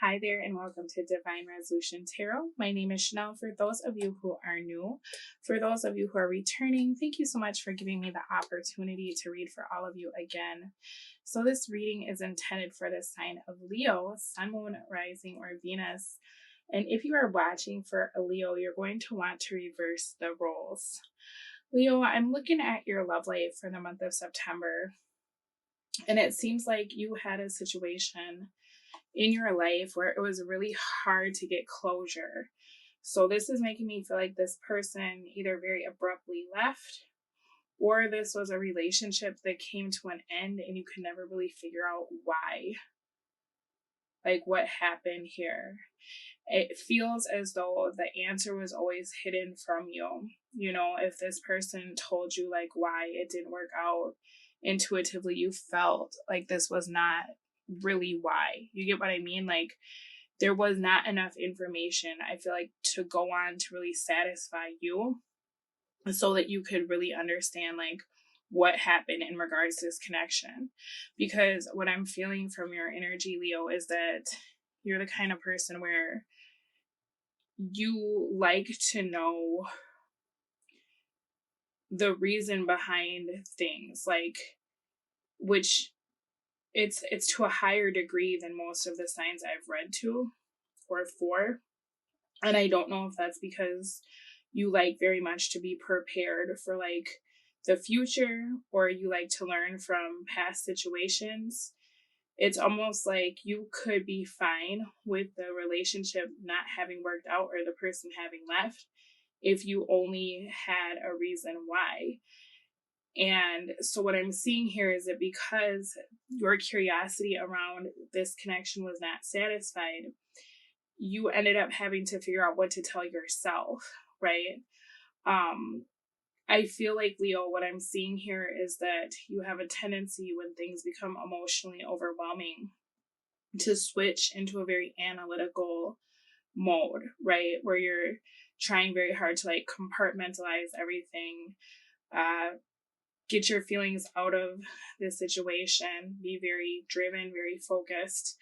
Hi there, and welcome to Divine Resolution Tarot. My name is Chanel. For those of you who are new, for those of you who are returning, thank you so much for giving me the opportunity to read for all of you again. So, this reading is intended for the sign of Leo, Sun, Moon, Rising, or Venus. And if you are watching for a Leo, you're going to want to reverse the roles. Leo, I'm looking at your love life for the month of September, and it seems like you had a situation in your life where it was really hard to get closure. So this is making me feel like this person either very abruptly left, or this was a relationship that came to an end and you could never really figure out why. Like, what happened here? It feels as though the answer was always hidden from you. You know, if this person told you like why it didn't work out, intuitively you felt like this was not really why. You get what I mean? Like, there was not enough information, I feel like, to go on to really satisfy you so that you could really understand like what happened in regards to this connection. Because what I'm feeling from your energy, Leo, is that you're the kind of person where you like to know the reason behind things, like, which it's to a higher degree than most of the signs I've read to or for. And I don't know if that's because you like very much to be prepared for like the future, or you like to learn from past situations. It's almost like you could be fine with the relationship not having worked out or the person having left if you only had a reason why. And so what I'm seeing here is that because your curiosity around this connection was not satisfied, you ended up having to figure out what to tell yourself, right? I feel like, Leo, what I'm seeing here is that you have a tendency when things become emotionally overwhelming to switch into a very analytical mode, right? Where you're trying very hard to like compartmentalize everything, get your feelings out of the situation, be very driven, very focused.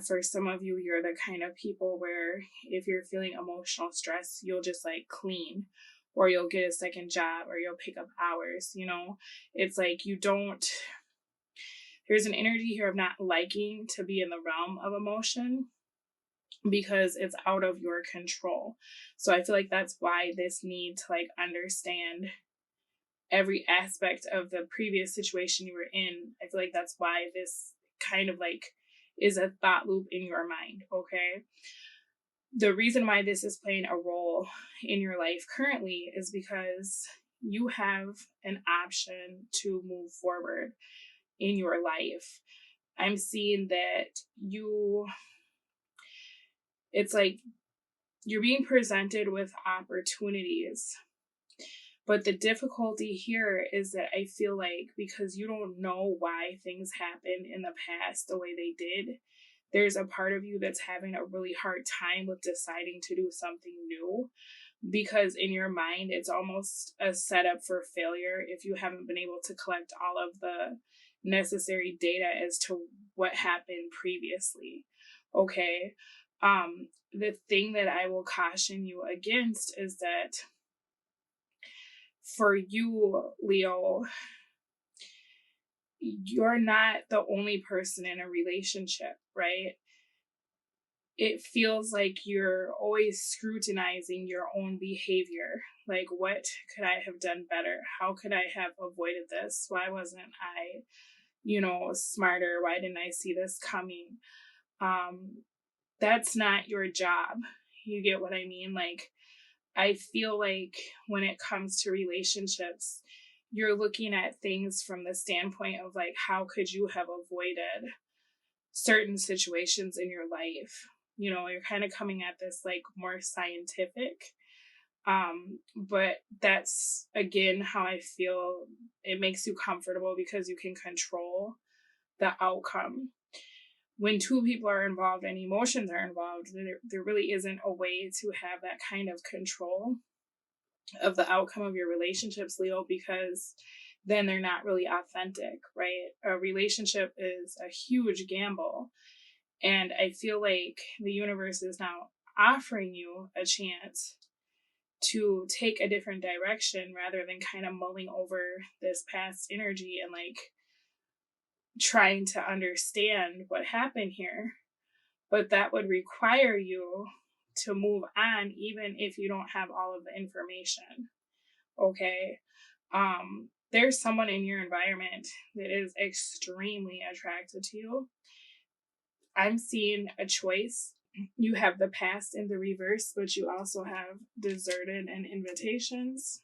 For some of you, you're the kind of people where if you're feeling emotional stress, you'll just like clean, or you'll get a second job, or you'll pick up hours. You know, it's like you don't, there's an energy here of not liking to be in the realm of emotion because it's out of your control. So I feel like that's why this need to like understand every aspect of the previous situation you were in. I feel like that's why this kind of like is a thought loop in your mind, okay? The reason why this is playing a role in your life currently is because you have an option to move forward in your life. I'm seeing that it's like you're being presented with opportunities. But the difficulty here is that I feel like because you don't know why things happened in the past the way they did, there's a part of you that's having a really hard time with deciding to do something new, because in your mind, it's almost a setup for failure if you haven't been able to collect all of the necessary data as to what happened previously. Okay. The thing that I will caution you against is that for you, Leo, you're not the only person in a relationship, right? It feels like you're always scrutinizing your own behavior. Like, what could I have done better? How could I have avoided this? Why wasn't I, smarter? Why didn't I see this coming? That's not your job. You get what I mean? Like, I feel like when it comes to relationships, you're looking at things from the standpoint of like, how could you have avoided certain situations in your life? You know, you're kind of coming at this like more scientific. But that's again how I feel it makes you comfortable because you can control the outcome. When two people are involved and emotions are involved, there really isn't a way to have that kind of control of the outcome of your relationships, Leo, because then they're not really authentic, right? A relationship is a huge gamble. And I feel like the universe is now offering you a chance to take a different direction rather than kind of mulling over this past energy and like trying to understand what happened here. But that would require you to move on even if you don't have all of the information. Okay. There's someone in your environment that is extremely attracted to you. I'm seeing a choice. You have the past in the reverse, but you also have deserted and invitations.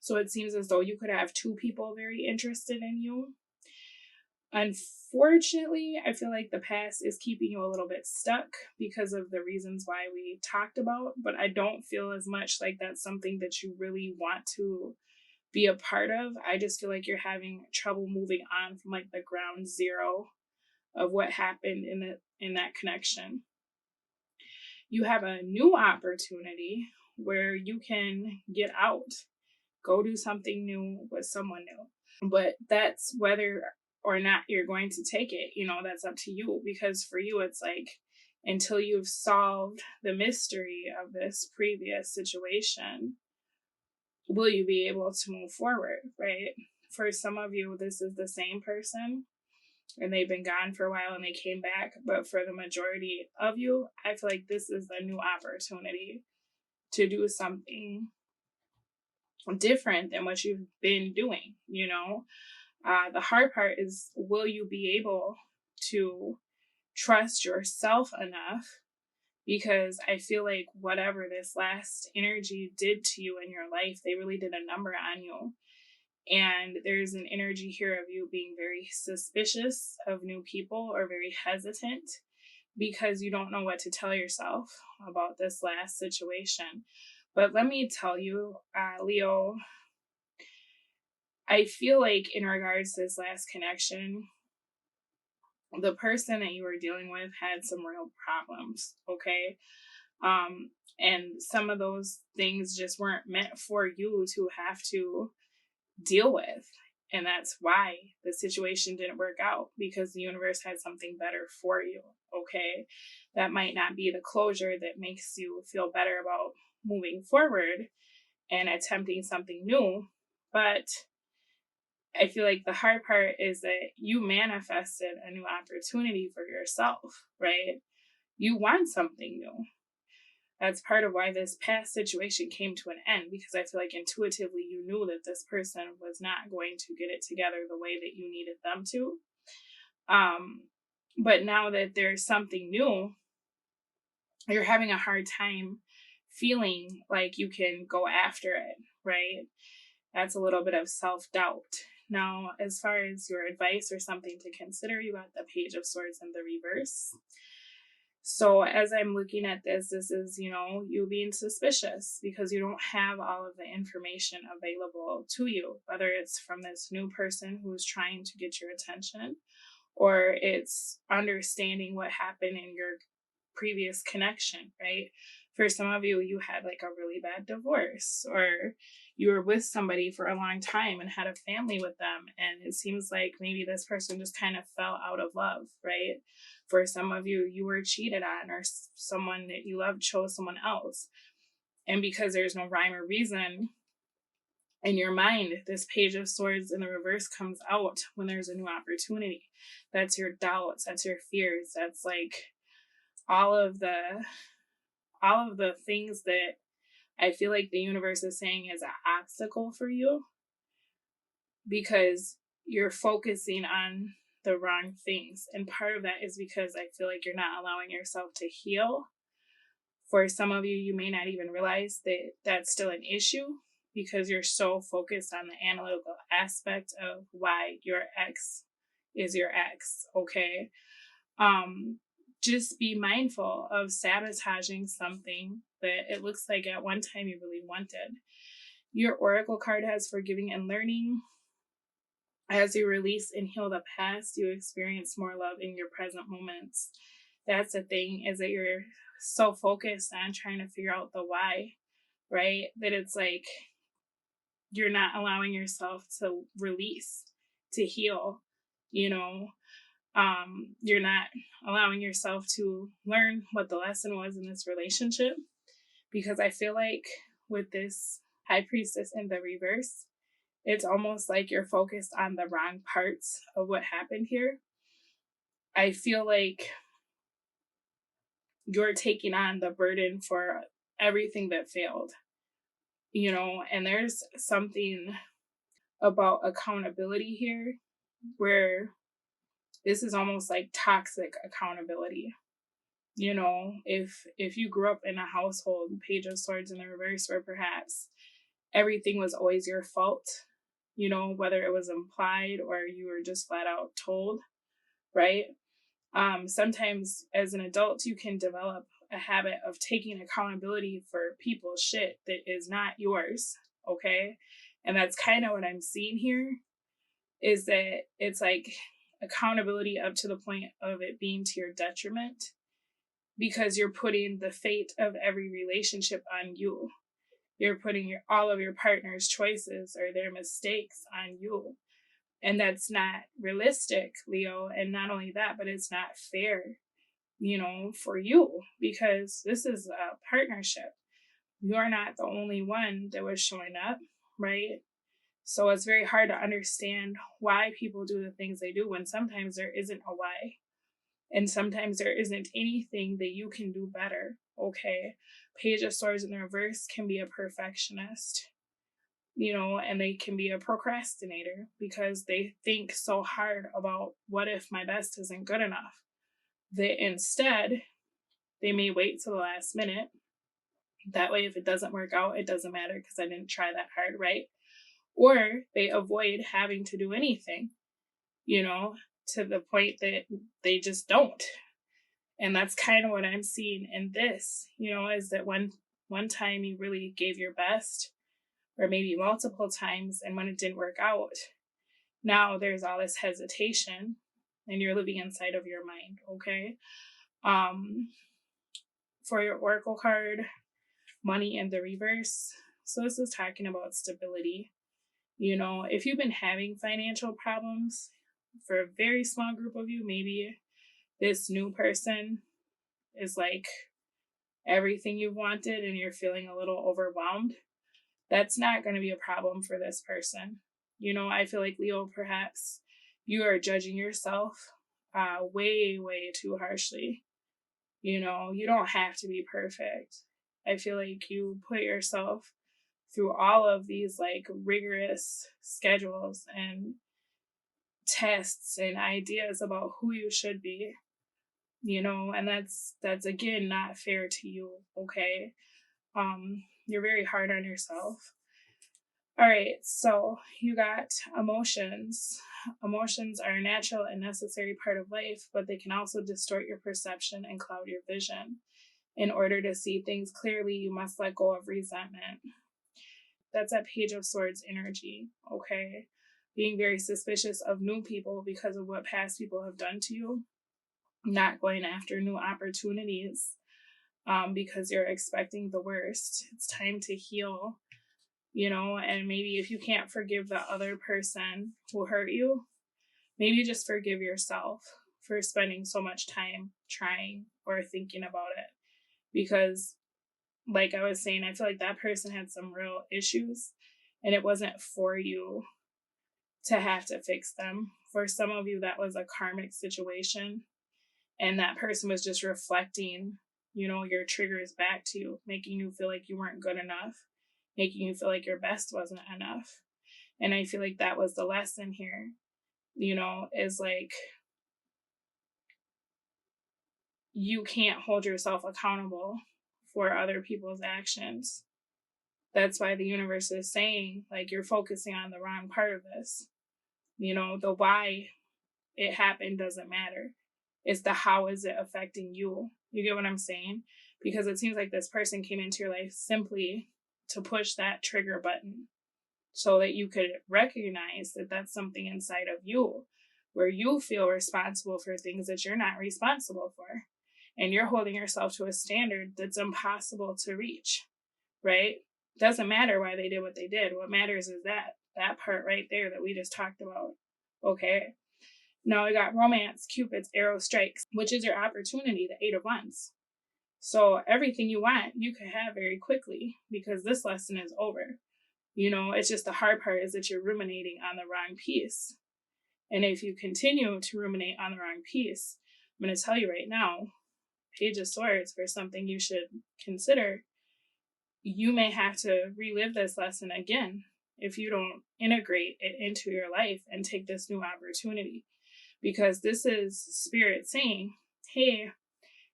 So it seems as though you could have two people very interested in you. Unfortunately, I feel like the past is keeping you a little bit stuck because of the reasons why we talked about, but I don't feel as much like that's something that you really want to be a part of. I just feel like you're having trouble moving on from like the ground zero of what happened in that connection. You have a new opportunity where you can get out, go do something new with someone new. But that's whether or not you're going to take it, that's up to you. Because for you, it's like until you've solved the mystery of this previous situation, will you be able to move forward, right? For some of you, this is the same person and they've been gone for a while and they came back. But for the majority of you, I feel like this is a new opportunity to do something different than what you've been doing, The hard part is, will you be able to trust yourself enough? Because I feel like whatever this last energy did to you in your life, they really did a number on you. And there's an energy here of you being very suspicious of new people or very hesitant because you don't know what to tell yourself about this last situation. But let me tell you, Leo, I feel like in regards to this last connection, the person that you were dealing with had some real problems, okay? And some of those things just weren't meant for you to have to deal with. And that's why the situation didn't work out, because the universe had something better for you, okay? That might not be the closure that makes you feel better about moving forward and attempting something new, but I feel like the hard part is that you manifested a new opportunity for yourself, right? You want something new. That's part of why this past situation came to an end, because I feel like intuitively you knew that this person was not going to get it together the way that you needed them to. But now that there's something new, you're having a hard time feeling like you can go after it, right? That's a little bit of self-doubt. Now, as far as your advice or something to consider, you got the Page of Swords in the reverse. So as I'm looking at this is, you being suspicious because you don't have all of the information available to you, whether it's from this new person who's trying to get your attention, or it's understanding what happened in your previous connection, right? For some of you, you had like a really bad divorce, or you were with somebody for a long time and had a family with them. And it seems like maybe this person just kind of fell out of love, right? For some of you, you were cheated on, or someone that you loved chose someone else. And because there's no rhyme or reason in your mind, this Page of Swords in the reverse comes out when there's a new opportunity. That's your doubts, that's your fears, that's like all of the things that I feel like the universe is saying is an obstacle for you, because you're focusing on the wrong things. And part of that is because I feel like you're not allowing yourself to heal. For some of you, you may not even realize that that's still an issue because you're so focused on the analytical aspect of why your ex is your ex, okay? Just be mindful of sabotaging something that it looks like at one time you really wanted. Your Oracle card has forgiving and learning. As you release and heal the past, you experience more love in your present moments. That's the thing, is that you're so focused on trying to figure out the why, right? That it's like you're not allowing yourself to release, to heal, you know? You're not allowing yourself to learn what the lesson was in this relationship, because I feel like with this high priestess in the reverse, it's almost like you're focused on the wrong parts of what happened here. I feel like you're taking on the burden for everything that failed, and there's something about accountability here where this is almost like toxic accountability. If you grew up in a household, Page of Swords in the reverse, where perhaps everything was always your fault, whether it was implied or you were just flat out told, right? Sometimes as an adult, you can develop a habit of taking accountability for people's shit that is not yours, okay? And that's kind of what I'm seeing here, is that it's like accountability up to the point of it being to your detriment, because you're putting the fate of every relationship on you. You're putting all of your partner's choices or their mistakes on you. And that's not realistic, Leo. And not only that, but it's not fair, for you, because this is a partnership. You're not the only one that was showing up, right? So it's very hard to understand why people do the things they do when sometimes there isn't a why. And sometimes there isn't anything that you can do better, okay? Page of Swords in the reverse can be a perfectionist, and they can be a procrastinator because they think so hard about what if my best isn't good enough, that instead they may wait till the last minute. That way, if it doesn't work out, it doesn't matter because I didn't try that hard, right? Or they avoid having to do anything, to the point that they just don't. And that's kind of what I'm seeing in this, is that one time you really gave your best, or maybe multiple times, and when it didn't work out, now there's all this hesitation and you're living inside of your mind, okay? For your oracle card, money in the reverse. So this is talking about stability. If you've been having financial problems, for a very small group of you, maybe this new person is like everything you wanted and you're feeling a little overwhelmed. That's not going to be a problem for this person. I feel like, Leo, perhaps you are judging yourself way, way too harshly. You don't have to be perfect. I feel like you put yourself through all of these like rigorous schedules and tests and ideas about who you should be, and that's again not fair to you, okay? You're very hard on yourself. All right, so you got emotions. Emotions are a natural and necessary part of life, but they can also distort your perception and cloud your vision. In order to see things clearly, you must let go of resentment. That's that Page of Swords energy, okay? Being very suspicious of new people because of what past people have done to you. Not going after new opportunities because you're expecting the worst. It's time to heal, and maybe if you can't forgive the other person who hurt you, maybe just forgive yourself for spending so much time trying or thinking about it. Because, like I was saying, I feel like that person had some real issues and it wasn't for you to have to fix them. For some of you, that was a karmic situation, and that person was just reflecting, your triggers back to you, making you feel like you weren't good enough, making you feel like your best wasn't enough. And I feel like that was the lesson here, is like, you can't hold yourself accountable for other people's actions. That's why the universe is saying, like, you're focusing on the wrong part of this. The why it happened doesn't matter. It's the how is it affecting you. You get what I'm saying? Because it seems like this person came into your life simply to push that trigger button so that you could recognize that that's something inside of you where you feel responsible for things that you're not responsible for. And you're holding yourself to a standard that's impossible to reach, right? Doesn't matter why they did what they did. What matters is that part right there that we just talked about, okay? Now we got romance, Cupid's arrow strikes, which is your opportunity, the 8 of Wands. So everything you want, you can have very quickly because this lesson is over. It's just the hard part is that you're ruminating on the wrong piece. And if you continue to ruminate on the wrong piece, I'm going to tell you right now, Page of Swords for something you should consider. You may have to relive this lesson again if you don't integrate it into your life and take this new opportunity. Because this is Spirit saying, hey,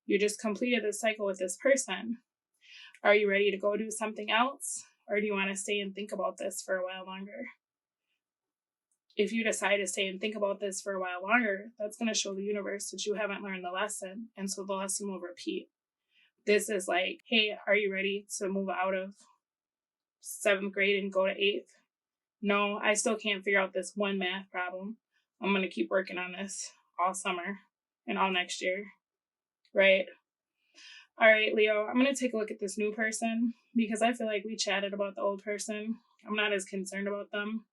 you just completed this cycle with this person. Are you ready to go do something else? Or do you want to stay and think about this for a while longer? If you decide to stay and think about this for a while longer, that's going to show the universe that you haven't learned the lesson. And so the lesson will repeat. This is like, hey, are you ready to move out of 7th grade and go to 8th? No, I still can't figure out this one math problem. I'm going to keep working on this all summer and all next year. Right? All right, Leo, I'm going to take a look at this new person because I feel like we chatted about the old person. I'm not as concerned about them.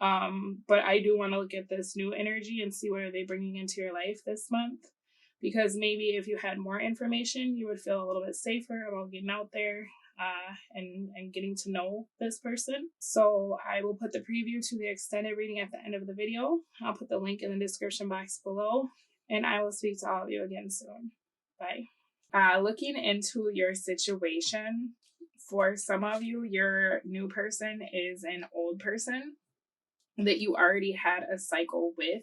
But I do want to look at this new energy and see what are they bringing into your life this month. Because maybe if you had more information, you would feel a little bit safer about getting out there and getting to know this person. So I will put the preview to the extended reading at the end of the video. I'll put the link in the description box below. And I will speak to all of you again soon. Bye. Looking into your situation, for some of you, your new person is an old person that you already had a cycle with,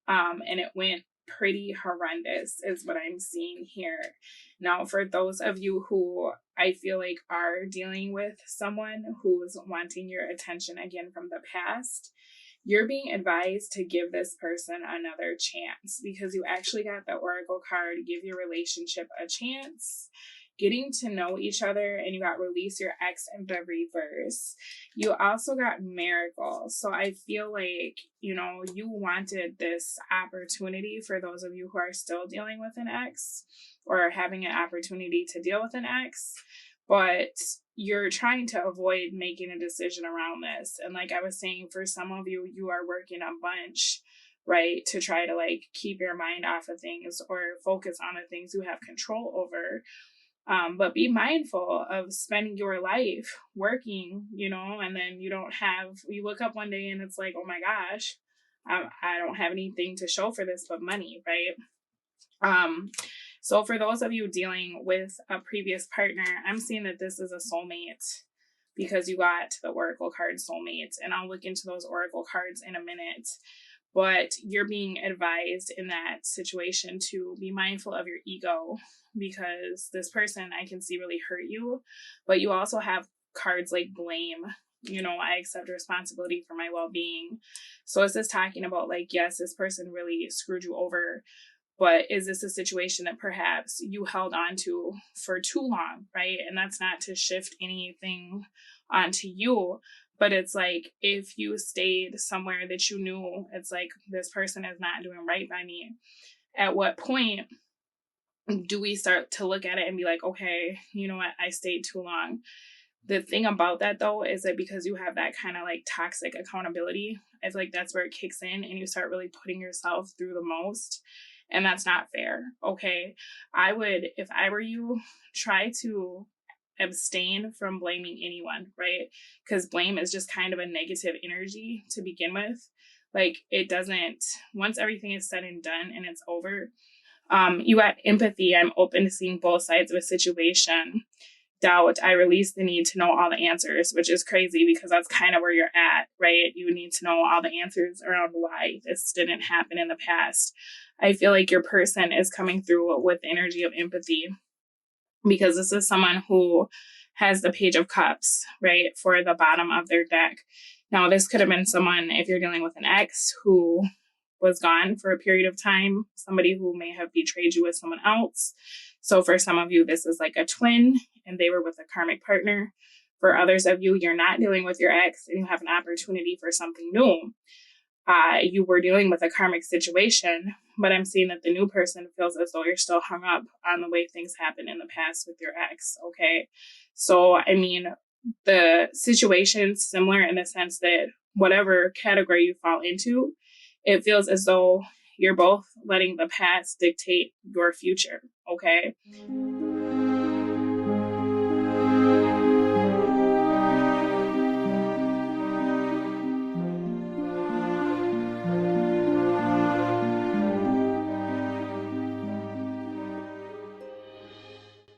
and it went pretty horrendous is what I'm seeing here. Now, for those of you who I feel like are dealing with someone who's wanting your attention again from the past, you're being advised to give this person another chance because you actually got the Oracle card, give your relationship a chance, getting to know each other, and you got release your ex in the reverse. You also got miracle. So I feel like, you wanted this opportunity for those of you who are still dealing with an ex or having an opportunity to deal with an ex, but you're trying to avoid making a decision around this. And like I was saying, for some of you, you are working a bunch, right, to try to like keep your mind off of things or focus on the things you have control over. But be mindful of spending your life working, and then you look up one day and it's like, oh my gosh, I don't have anything to show for this but money, right? So for those of you dealing with a previous partner, I'm seeing that this is a soulmate because you got the Oracle card soulmate, and I'll look into those Oracle cards in a minute. But you're being advised in that situation to be mindful of your ego because this person I can see really hurt you, but you also have cards like blame. I accept responsibility for my well-being. So is this talking about like, yes, this person really screwed you over, but is this a situation that perhaps you held on to for too long, right? And that's not to shift anything onto you, but it's like if you stayed somewhere that you knew it's like this person is not doing right by me, at what point do we start to look at it and be like, okay, you know what, I stayed too long? The thing about that though is that because you have that kind of like toxic accountability, I feel like that's where it kicks in and you start really putting yourself through the most. And that's not fair. Okay. I would, if I were you, try to abstain from blaming anyone, right? Because blame is just kind of a negative energy to begin with. Like it doesn't, once everything is said and done and it's over, you got empathy. I'm open to seeing both sides of a situation. Doubt, I release the need to know all the answers, which is crazy because that's kind of where you're at, right? You need to know all the answers around why this didn't happen in the past. I feel like your person is coming through with the energy of empathy because this is someone who has the Page of Cups, right, for the bottom of their deck. Now, this could have been someone, if you're dealing with an ex who was gone for a period of time, somebody who may have betrayed you with someone else. So for some of you, this is like a twin and they were with a karmic partner. For others of you, you're not dealing with your ex and you have an opportunity for something new. You were dealing with a karmic situation, but I'm seeing that the new person feels as though you're still hung up on the way things happened in the past with your ex, okay? So, I mean, the situation's similar in the sense that whatever category you fall into, it feels as though you're both letting the past dictate your future. Okay.